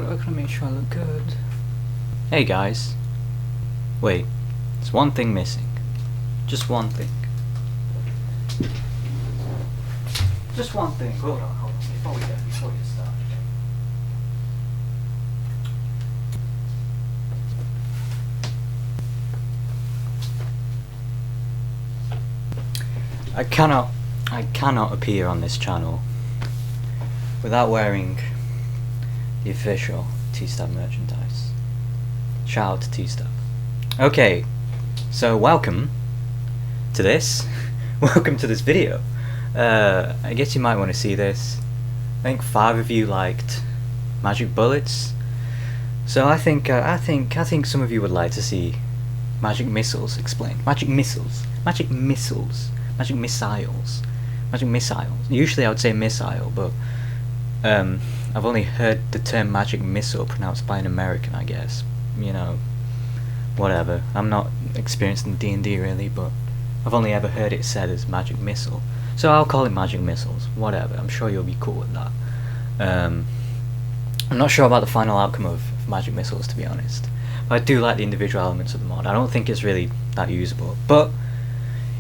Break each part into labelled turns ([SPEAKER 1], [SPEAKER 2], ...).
[SPEAKER 1] gonna make sure I look good. Hey guys. Wait, there's one thing missing. Just one thing. Just one thing. Hold on. Before we start. I cannot appear on this channel without wearing the official T-Stab merchandise. Shout out to T-Stab. Okay, so welcome to this. Welcome to this video. I guess you might want to see this. I think 5 of you liked magic bullets, so I think some of you would like to see magic missiles explained. Magic missiles. Usually I would say missile, but I've only heard the term magic missile pronounced by an American, I guess. You know, whatever. I'm not experienced in D&D really, but I've only ever heard it said as magic missile. So I'll call it magic missiles, whatever. I'm sure you'll be cool with that. I'm not sure about the final outcome of magic missiles, to be honest. But I do like the individual elements of the mod. I don't think it's really that usable, but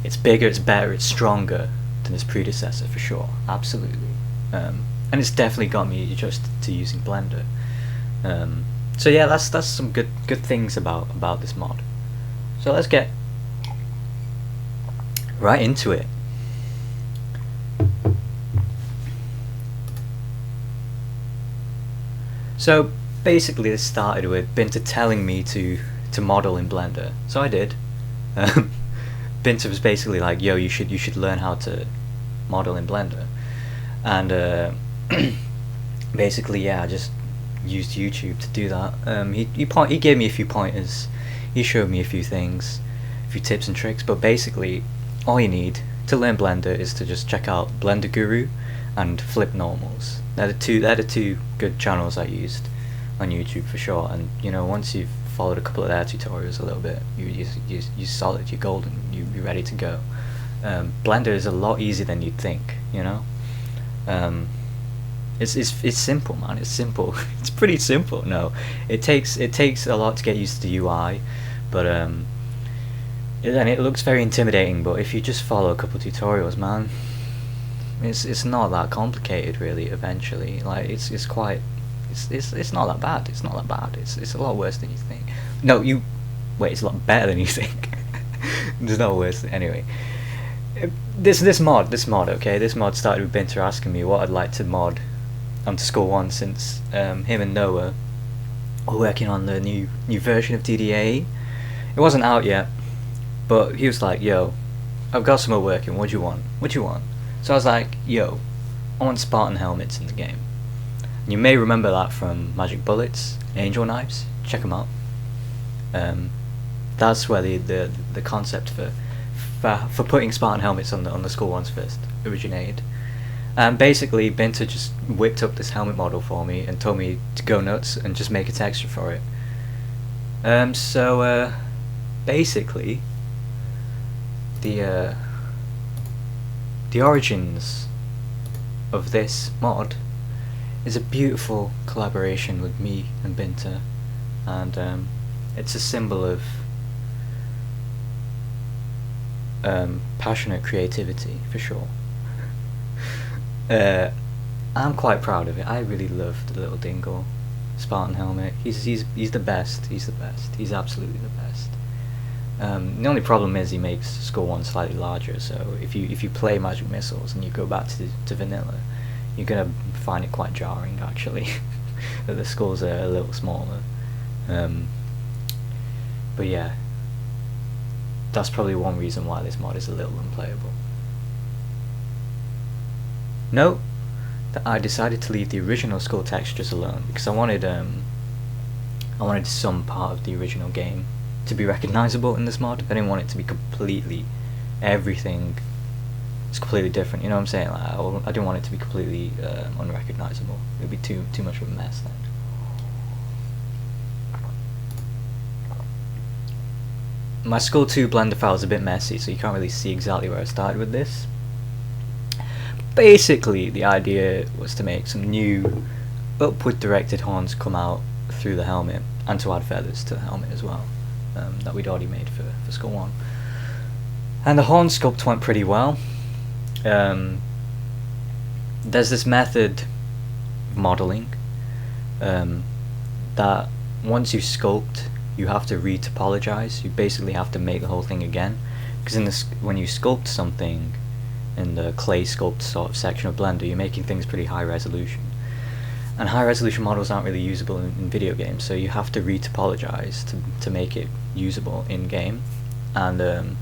[SPEAKER 1] it's bigger, it's better, it's stronger than its predecessor for sure. Absolutely. And it's definitely got me adjusted to using Blender. So yeah, that's some good things about this mod. So let's get right into it. So basically this started with Binter telling me to model in Blender. So I did. Binter was basically like, yo, you should learn how to model in Blender. And basically, yeah, I just used YouTube to do that. He gave me a few pointers, he showed me a few things, a few tips and tricks, but basically all you need to learn Blender is to just check out Blender Guru and Flip Normals. They're the two good channels I used on YouTube for sure. And you know, once you've followed a couple of their tutorials a little bit, you're solid, you're golden, you're ready to go. Blender is a lot easier than you'd think, you know. It's simple, man. It's simple. It's pretty simple. No, it takes a lot to get used to the UI, but and it looks very intimidating. But if you just follow a couple of tutorials, man, it's not that complicated really. Eventually, like it's not that bad. It's not that bad. It's a lot worse than you think. No, it's a lot better than you think. It's not worse. Anyway, this mod, okay. This mod started with Binter asking me what I'd like to mod onto School 1 since him and Noah were working on the new version of DDA. It wasn't out yet, but he was like, yo, I've got some more working, what do you want? So I was like, yo, I want Spartan helmets in the game. And you may remember that from Magic Bullets, Angel Knives, check them out. That's where the concept for putting Spartan helmets on the School 1s first originated. And basically Binter just whipped up this helmet model for me and told me to go nuts and just make a texture for it. So basically the origins of this mod is a beautiful collaboration with me and Binter, and it's a symbol of passionate creativity for sure. I'm quite proud of it. I really love the little dingle Spartan helmet. He's the best. He's the best. He's absolutely the best. The only problem is he makes School 1 slightly larger. So if you play Magic Missiles and you go back to vanilla, you're gonna find it quite jarring actually that the skulls are a little smaller. But yeah, that's probably one reason why this mod is a little unplayable. Note that I decided to leave the original skull textures alone because I wanted some part of the original game to be recognizable in this mod. I didn't want it to be completely everything. It's completely different. You know what I'm saying? Like, I didn't want it to be completely unrecognizable. It would be too much of a mess then. My Skull 2 Blender file is a bit messy, so you can't really see exactly where I started with this. Basically, the idea was to make some new upward directed horns come out through the helmet, and to add feathers to the helmet as well, that we'd already made for Skull 1. And the horn sculpt went pretty well. There's this method of modelling that once you sculpt, you have to retopologize. You basically have to make the whole thing again, because when you sculpt something in the clay sculpt sort of section of Blender, you're making things pretty high resolution, and high resolution models aren't really usable in video games, so you have to retopologize to make it usable in game. And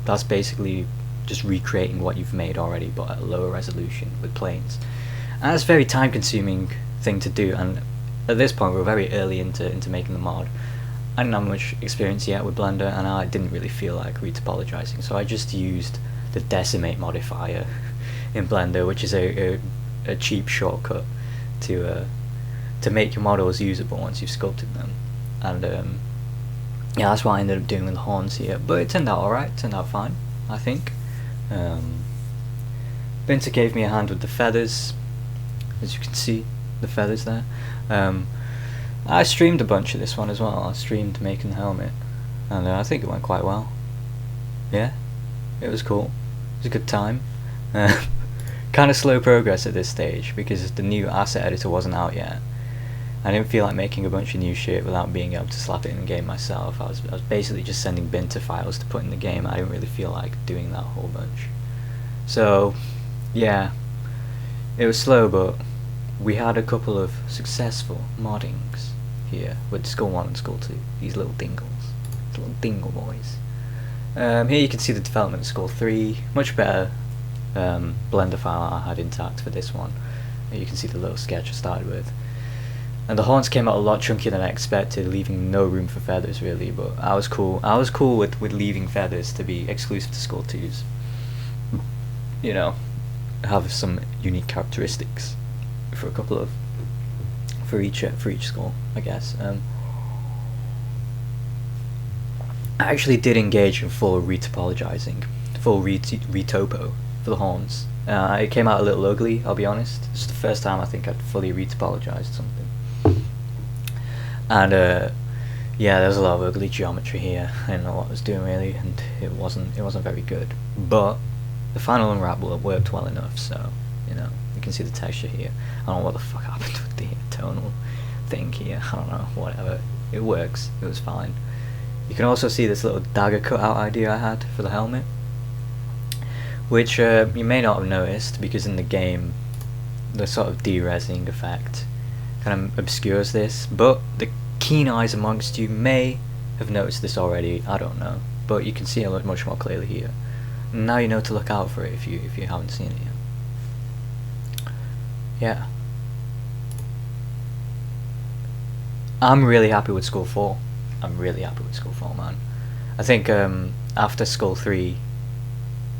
[SPEAKER 1] that's basically just recreating what you've made already but at a lower resolution with planes, and that's a very time consuming thing to do. And at this point we're very early into making the mod. I didn't have much experience yet with Blender, and I didn't really feel like retopologizing, so I just used the decimate modifier in Blender, which is a cheap shortcut to make your models usable once you've sculpted them. And yeah, that's what I ended up doing with the horns here, but it turned out alright, turned out fine, I think. Binter gave me a hand with the feathers, as you can see, the feathers there. I streamed a bunch of this one as well. I streamed making the helmet, and I think it went quite well. Yeah, it was cool. It was a good time. Kind of slow progress at this stage because the new asset editor wasn't out yet. I didn't feel like making a bunch of new shit without being able to slap it in the game myself. I was basically just sending Binter files to put in the game. I didn't really feel like doing that whole bunch. So, yeah, it was slow, but we had a couple of successful moddings here with Skull 1 and Skull 2. These little dingles. These little dingle boys. Here you can see the development of Skull 3. Much better Blender file I had intact for this one. You can see the little sketch I started with. And the horns came out a lot chunkier than I expected, leaving no room for feathers really, but I was cool. I was cool with leaving feathers to be exclusive to Skull 2's. You know, have some unique characteristics for a couple of for each skull, I guess. I actually did engage in full retopologizing, full retopo for the horns. It came out a little ugly, I'll be honest. It's the first time I think I'd fully retopologized something. And yeah, there's a lot of ugly geometry here. I didn't know what I was doing really, and it wasn't very good. But the final unwrap worked well enough, so you know, you can see the texture here. I don't know what the fuck happened with the tonal thing here. I don't know, whatever. It works. It was fine. You can also see this little dagger cutout idea I had for the helmet, which you may not have noticed because in the game the sort of de-resing effect kind of obscures this, but the keen eyes amongst you may have noticed this already, I don't know, but you can see it much more clearly here. And now you know to look out for it if you haven't seen it yet. Yeah. I'm really happy with Skull 4. I'm really happy with Skull 4, man. I think after Skull 3,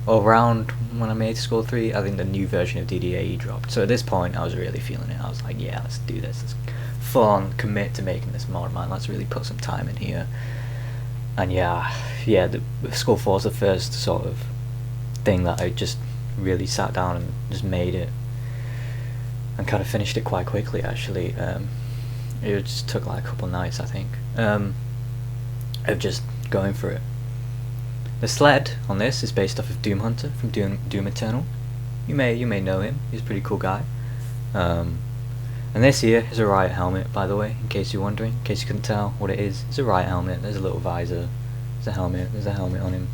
[SPEAKER 1] or around when I made Skull 3, I think the new version of DDAE dropped. So at this point, I was really feeling it. I was like, yeah, let's do this. Let's full on commit to making this mod, man. Let's really put some time in here. And yeah, the Skull 4 is the first sort of thing that I just really sat down and just made it. And kind of finished it quite quickly, actually. It just took like a couple nights, I think, of just going for it. The sled on this is based off of Doom Hunter from Doom Eternal. You may know him. He's a pretty cool guy. And this here is a Riot helmet, by the way, in case you're wondering, in case you couldn't tell what it is. It's a Riot helmet. There's a little visor. There's a helmet. There's a helmet on him.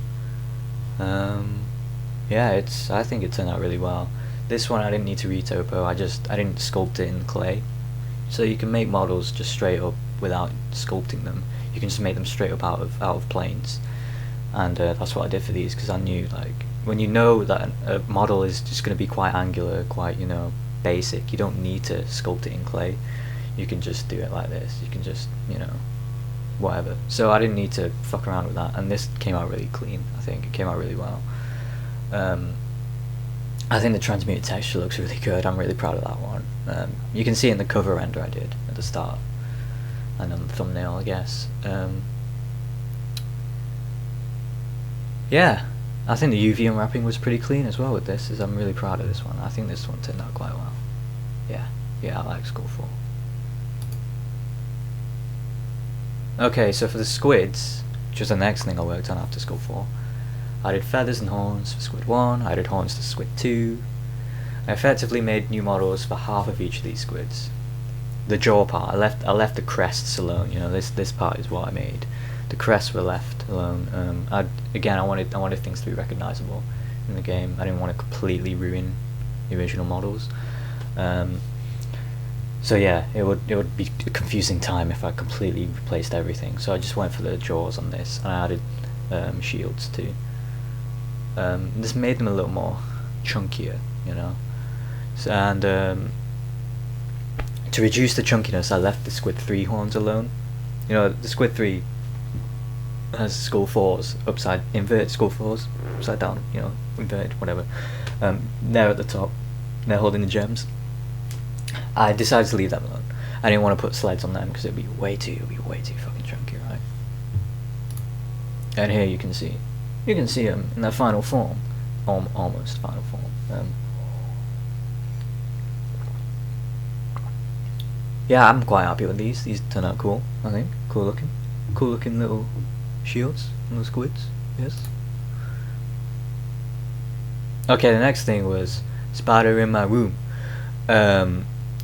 [SPEAKER 1] Yeah, I think it turned out really well. This one I didn't need to retopo. I didn't sculpt it in clay. So you can make models just straight up without sculpting them. You can just make them straight up out of planes. And that's what I did for these, because I knew, like, when you know that a model is just going to be quite angular, quite, you know, basic, you don't need to sculpt it in clay. You can just do it like this. You can just, you know, whatever. So I didn't need to fuck around with that, and this came out really clean. I think it came out really well. I think the transmuted texture looks really good. I'm really proud of that one. You can see it in the cover render I did at the start, and on the thumbnail, I guess. Yeah, I think the UV unwrapping was pretty clean as well with this. I'm really proud of this one. I think this one turned out quite well. Yeah, I like Skull 4. Okay, so for the squids, which was the next thing I worked on after Squid 4, I did feathers and horns for Squid 1, I did horns for Squid 2. I effectively made new models for half of each of these squids. The jaw part, I left the crests alone. You know, this part is what I made. The crests were left alone. I wanted things to be recognizable in the game. I didn't want to completely ruin the original models. So yeah, it would be a confusing time if I completely replaced everything. So I just went for the jaws on this, and I added shields too. This made them a little more chunkier, you know. So, and to reduce the chunkiness, I left the Squid 3 horns alone. You know, the Squid 3 has skull 4s inverted skull 4s upside down. You know, inverted, whatever. They're at the top. They're holding the gems. I decided to leave them alone. I didn't want to put sleds on them because it'd be way too fucking chunky, right? And here you can see them in their final form, almost final form. Yeah, I'm quite happy with these. These turn out cool. I think cool looking little shields on the squids. Yes. Okay, the next thing was Spider in my room.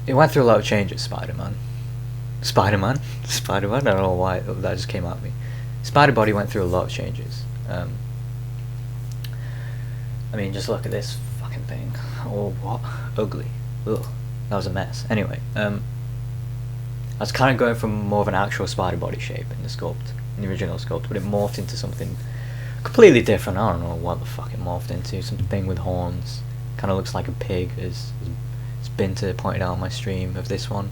[SPEAKER 1] It went through a lot of changes. Spider-Man. I don't know why that just came at me. Spider Body went through a lot of changes. I mean, just look at this fucking thing. Oh, what? Ugly. Ugh. That was a mess. Anyway, I was kind of going from more of an actual spider body shape in the original sculpt, but it morphed into something completely different. I don't know what the fuck it morphed into. Something with horns. Kind of looks like a pig, as Binter pointed out on my stream of this one.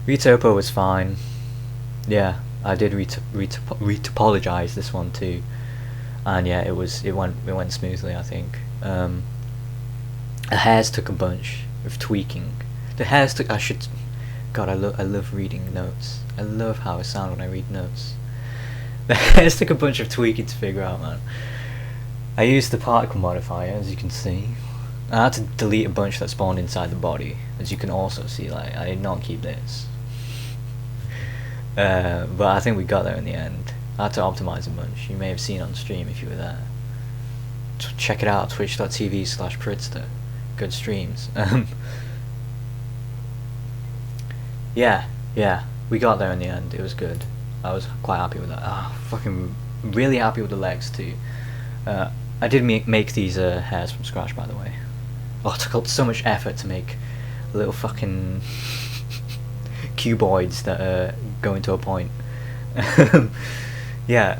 [SPEAKER 1] Retopo was fine. Yeah, I did retopologize this one too, and yeah, it went smoothly. I think the hairs took a bunch of tweaking. The hairs took. God, I love reading notes. I love how I sound when I read notes. The hairs took a bunch of tweaking to figure out, man. I used the particle modifier, as you can see. I had to delete a bunch that spawned inside the body, as you can also see. Like, I did not keep this. But I think we got there in the end. I had to optimize a bunch. You may have seen on stream if you were there. Check it out, twitch.tv/Pridster. Good streams. Yeah, we got there in the end. It was good. I was quite happy with that. Fucking really happy with the legs too. I did make these hairs from scratch, by the way. Oh, it took up so much effort to make little fucking cuboids that go into a point. Yeah,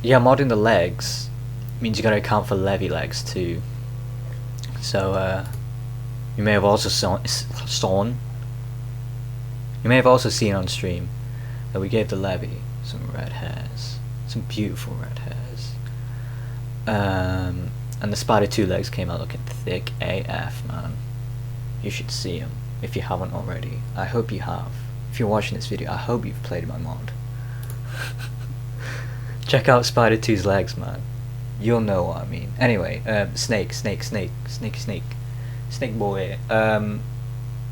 [SPEAKER 1] modding the legs means you gotta account for Levi legs too. So you may have also seen on stream that we gave the Levi some red hairs, some beautiful red hairs. And the Spider 2 legs came out looking thick AF, man. You should see them if you haven't already. I hope you have. If you're watching this video, I hope you've played my mod. Check out Spider 2's legs, man. You'll know what I mean. Anyway, Snake boy.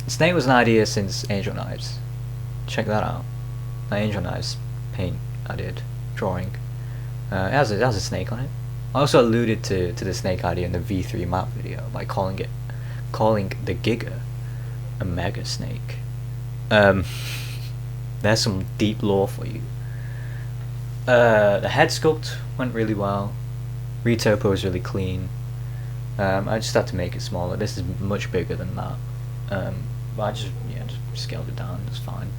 [SPEAKER 1] Snake was an idea since Angel Knives. Check that out. That Angel Knives paint I did, drawing. It has a snake on it. I also alluded to the snake idea in the V3 map video by calling the Giga a mega snake. There's some deep lore for you. The head sculpt went really well. Retopo was really clean. I just had to make it smaller. This is much bigger than that. But I just scaled it down. It's fine.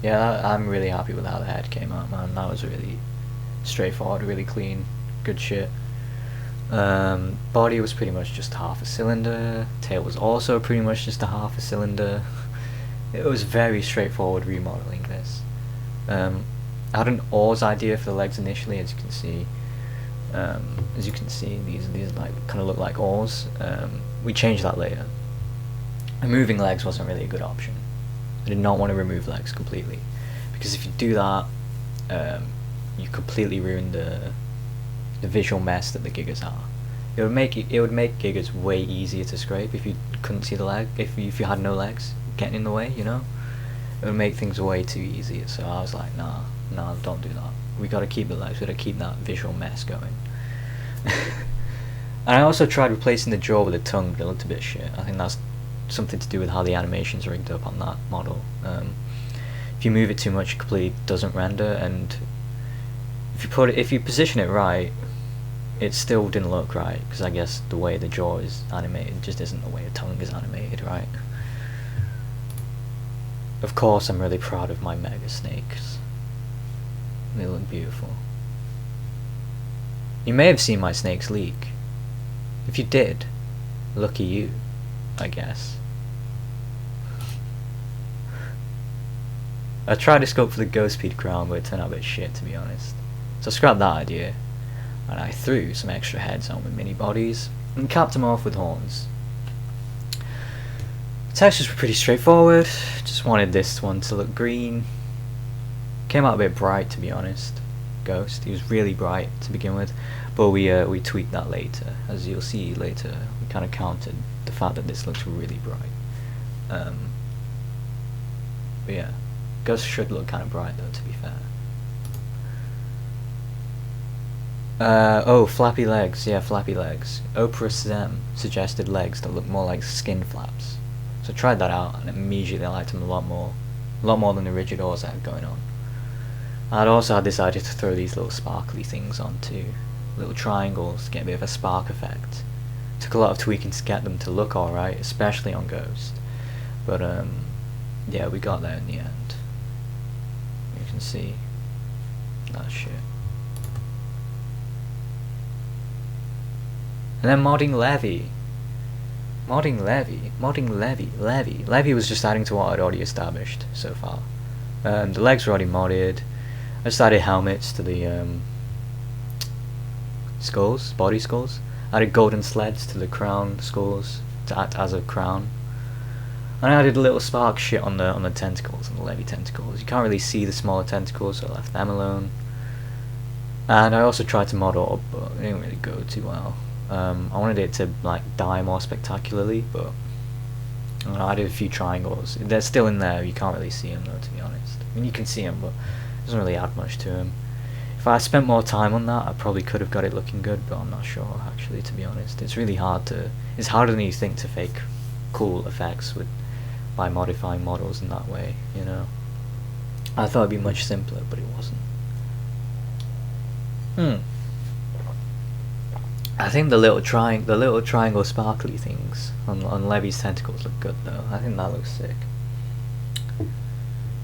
[SPEAKER 1] Yeah, I'm really happy with how the head came out, man. That was really straightforward, really clean, good shit. Body was pretty much just half a cylinder. Tail was also pretty much just a half a cylinder. It was very straightforward remodeling this. I had an oars idea for the legs initially, as you can see. These like kind of look like oars. We changed that later. Removing legs wasn't really a good option. I did not want to remove legs completely, because if you do that, you completely ruin the visual mess that the Gigas are. It would make Gigas way easier to scrape if you couldn't see the leg. If you had no legs getting in the way, you know, it would make things way too easy. So I was like, nah, don't do that. We gotta keep the legs. We gotta keep that visual mess going. And I also tried replacing the jaw with a tongue, but it looked a bit shit. I think that's something to do with how the animation's rigged up on that model. If you move it too much, it completely doesn't render, and if you position it right, it still didn't look right, because I guess the way the jaw is animated just isn't the way a tongue is animated, right? Of course, I'm really proud of my mega snakes. They look beautiful. You may have seen my snakes leak. If you did, lucky you, I guess. I tried to sculpt for the Ghostpede crown, but it turned out a bit shit, to be honest. So I scrapped that idea, and I threw some extra heads on with mini bodies, and capped them off with horns. The textures were pretty straightforward, just wanted this one to look green. Came out a bit bright, to be honest. Ghost, he was really bright to begin with, but we tweaked that later. As you'll see later, we kind of counted the fact that this looks really bright. But yeah, Ghost should look kind of bright though, to be fair. Oh, Flappy Legz, yeah, Flappy Legz. Oprah's them suggested legs that look more like skin flaps. So I tried that out, and immediately I liked them a lot more than the rigid ores I had going on. I'd also had this idea to throw these little sparkly things on too, little triangles to get a bit of a spark effect. Took a lot of tweaking to get them to look alright, especially on Ghost. But yeah, we got there in the end. You can see that shit. And then modding Levi. Levi was just adding to what I'd already established so far. The legs were already modded. I just added helmets to the skulls, body skulls. I added golden sleds to the crown skulls to act as a crown. And I added a little spark shit on the tentacles, on the Levi tentacles. You can't really see the smaller tentacles, so I left them alone. And I also tried to mod up, but it didn't really go too well. I wanted it to like die more spectacularly, but I added a few triangles. They're still in there. You can't really see them though, to be honest. I mean, you can see them, but it doesn't really add much to them. If I spent more time on that, I probably could have got it looking good, but I'm not sure actually, to be honest. It's really hard to. It's harder than you think to fake cool effects by modifying models in that way. You know. I thought it'd be much simpler, but it wasn't. I think the little triangle sparkly things on Levi's tentacles look good though. I think that looks sick.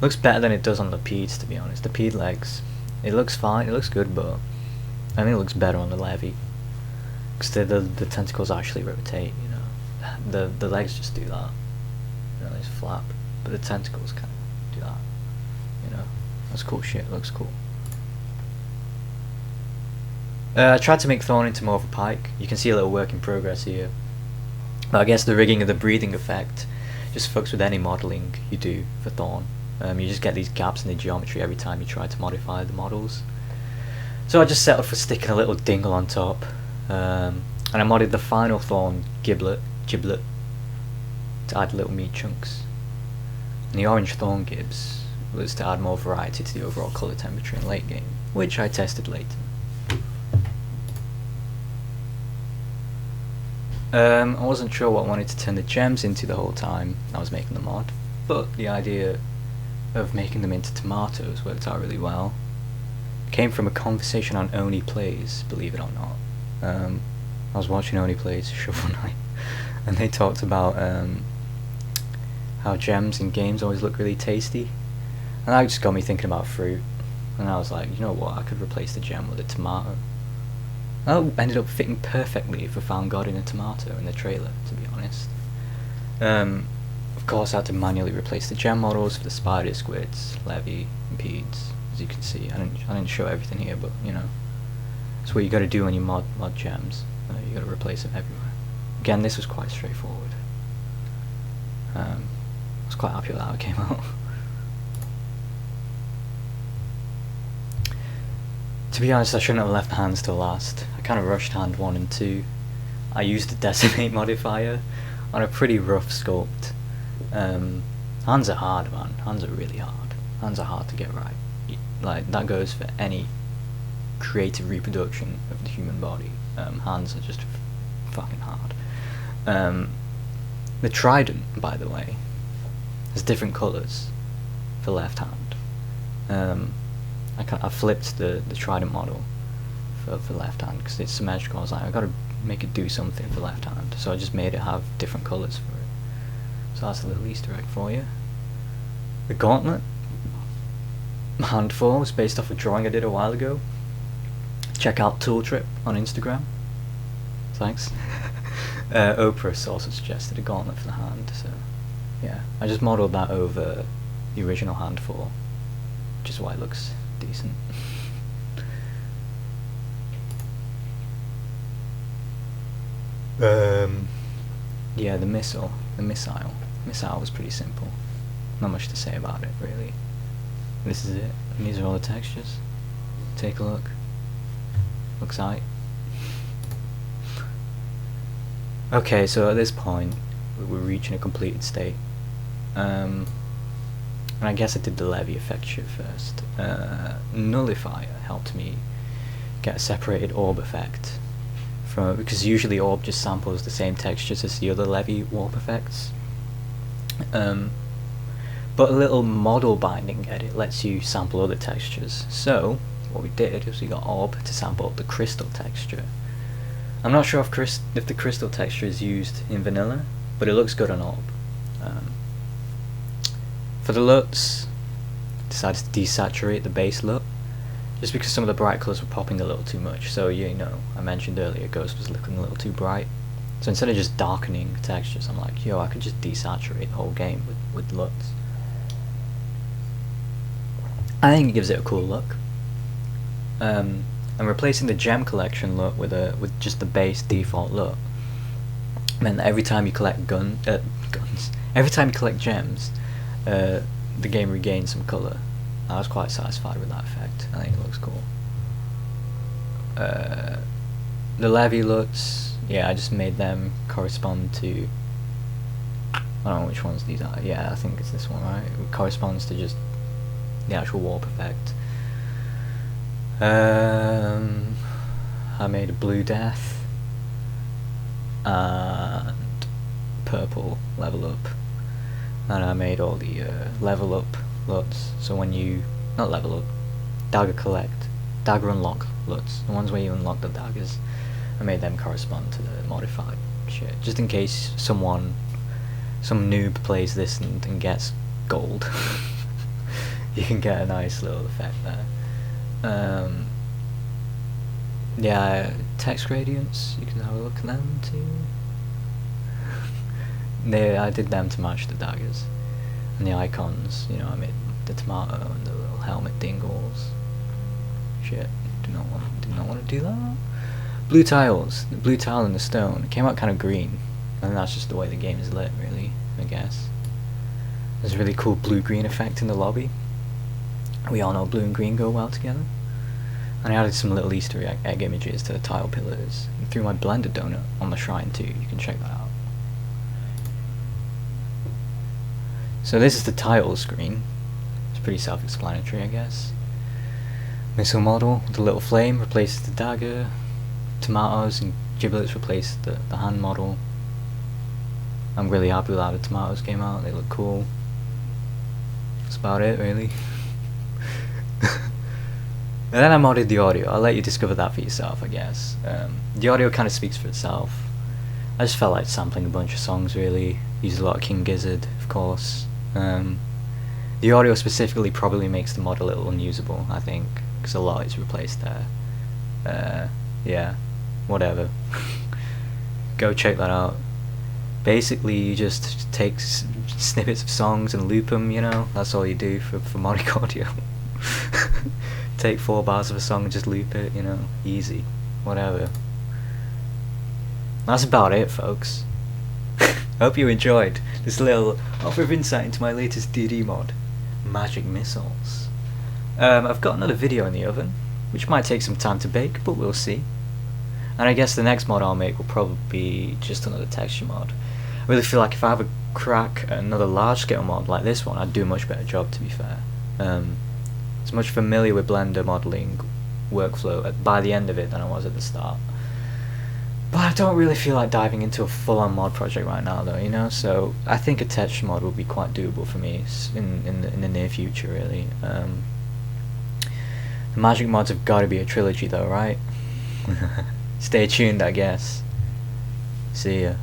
[SPEAKER 1] Looks better than it does on the Pedes, to be honest. The Pede legs, it looks fine, it looks good, but I think it looks better on the Levi, because the tentacles actually rotate. You know, the legs just do that. You know, they just flap, but the tentacles kind of do that. You know, that's cool shit. It looks cool. I tried to make Thorn into more of a pike. You can see a little work in progress here. But I guess the rigging of the breathing effect just fucks with any modelling you do for Thorn. You just get these gaps in the geometry every time you try to modify the models. So I just settled for sticking a little dingle on top. And I modded the final Thorn giblet to add little meat chunks. And the orange Thorn gibs was to add more variety to the overall colour temperature in late game, which I tested later. I wasn't sure what I wanted to turn the gems into the whole time I was making the mod, but the idea of making them into tomatoes worked out really well. It came from a conversation on Oni Plays, believe it or not. I was watching Oni Plays Shovel Knight, and they talked about how gems in games always look really tasty, and that just got me thinking about fruit, and I was like, you know what, I could replace the gem with a tomato. That ended up fitting perfectly for Found God in a Tomato in the trailer, to be honest. Of course I had to manually replace the gem models for the Sparta, Squids, Levi, and Pedes, as you can see. I didn't show everything here, but you know, it's what you gotta do when you mod gems. You gotta replace them everywhere. Again, this was quite straightforward. I was quite happy with how it came out. To be honest, I shouldn't have left hands till last. I kind of rushed hand 1 and 2. I used the decimate modifier on a pretty rough sculpt. Hands are hard, man. Hands are really hard. Hands are hard to get right. Like, that goes for any creative reproduction of the human body. Hands are just fucking hard. The trident, by the way, has different colours for left hand. I flipped the trident model for left hand because it's symmetrical. I was like, I gotta make it do something for left hand, so I just made it have different colours for it. So that's a little Easter egg for you. The gauntlet handful was based off a drawing I did a while ago. Check out Tool Trip on Instagram. Thanks. Oprah also suggested a gauntlet for the hand, so yeah, I just modelled that over the original handful, which is why it looks decent. Yeah, the missile was pretty simple. Not much to say about it, really. This is it, and these are all the textures. Take a look. Looks aight. Okay, so at this point, we're reaching a completed state. And I guess I did the Levy effect shit first. Nullifier helped me get a separated orb effect. Because usually orb just samples the same textures as the other Levy warp effects. But a little model binding edit lets you sample other textures. So what we did is we got orb to sample the crystal texture. I'm not sure if the crystal texture is used in vanilla, but it looks good on orb. For the LUTs, decided to desaturate the base LUT, just because some of the bright colours were popping a little too much. So you know, I mentioned earlier Ghost was looking a little too bright. So instead of just darkening textures, I'm like, yo, I could just desaturate the whole game with LUTs. I think it gives it a cool look. And replacing the gem collection LUT with just the base default LUT meant that every time you collect every time you collect gems, the game regains some colour. I was quite satisfied with that effect. I think it looks cool. The Levy LUTs, yeah, I just made them correspond to, I don't know which ones these are. Yeah, I think it's this one, right? It corresponds to just the actual warp effect. I made a blue death and purple level up, and I made all the level up LUTs. So when you not level up, dagger unlock LUTs, the ones where you unlock the daggers, I made them correspond to the modified shit, just in case some noob plays this and gets gold. You can get a nice little effect there. Yeah, text gradients, you can have a look at them too. I did them to match the daggers. And the icons, you know, I made the tomato and the little helmet dingles. Shit, did not want to do that. Blue tiles, the blue tile and the stone, it came out kind of green. And that's just the way the game is lit, really, I guess. There's a really cool blue-green effect in the lobby. We all know blue and green go well together. And I added some little Easter egg images to the tile pillars, and threw my blender donut on the shrine too. You can check that out. So this is the tile screen. It's pretty self-explanatory, I guess. Missile model with a little flame replaces the dagger. Tomatoes and giblets replace the hand model. I'm really happy with how the tomatoes came out. They look cool. That's about it, really. And then I modded the audio. I'll let you discover that for yourself, I guess. The audio kind of speaks for itself. I just felt like sampling a bunch of songs, really. Used a lot of King Gizzard, of course. The audio specifically probably makes the mod a little unusable, I think, because a lot is replaced there. Yeah, whatever. Go check that out. Basically, you just take snippets of songs and loop them, you know? That's all you do for modding audio. Take 4 bars of a song and just loop it, you know? Easy. Whatever. That's about it, folks. Hope you enjoyed this little offer of insight into my latest DD mod, Magic Missiles. I've got another video in the oven, which might take some time to bake, but we'll see. And I guess the next mod I'll make will probably be just another texture mod. I really feel like if I have a crack another large scale mod like this one, I'd do a much better job, to be fair. It's much familiar with Blender modeling workflow by the end of it than I was at the start. But I don't really feel like diving into a full-on mod project right now, though, you know. So I think a Tetch mod will be quite doable for me in the near future, really. The Magic mods have got to be a trilogy, though, right? Stay tuned, I guess. See ya.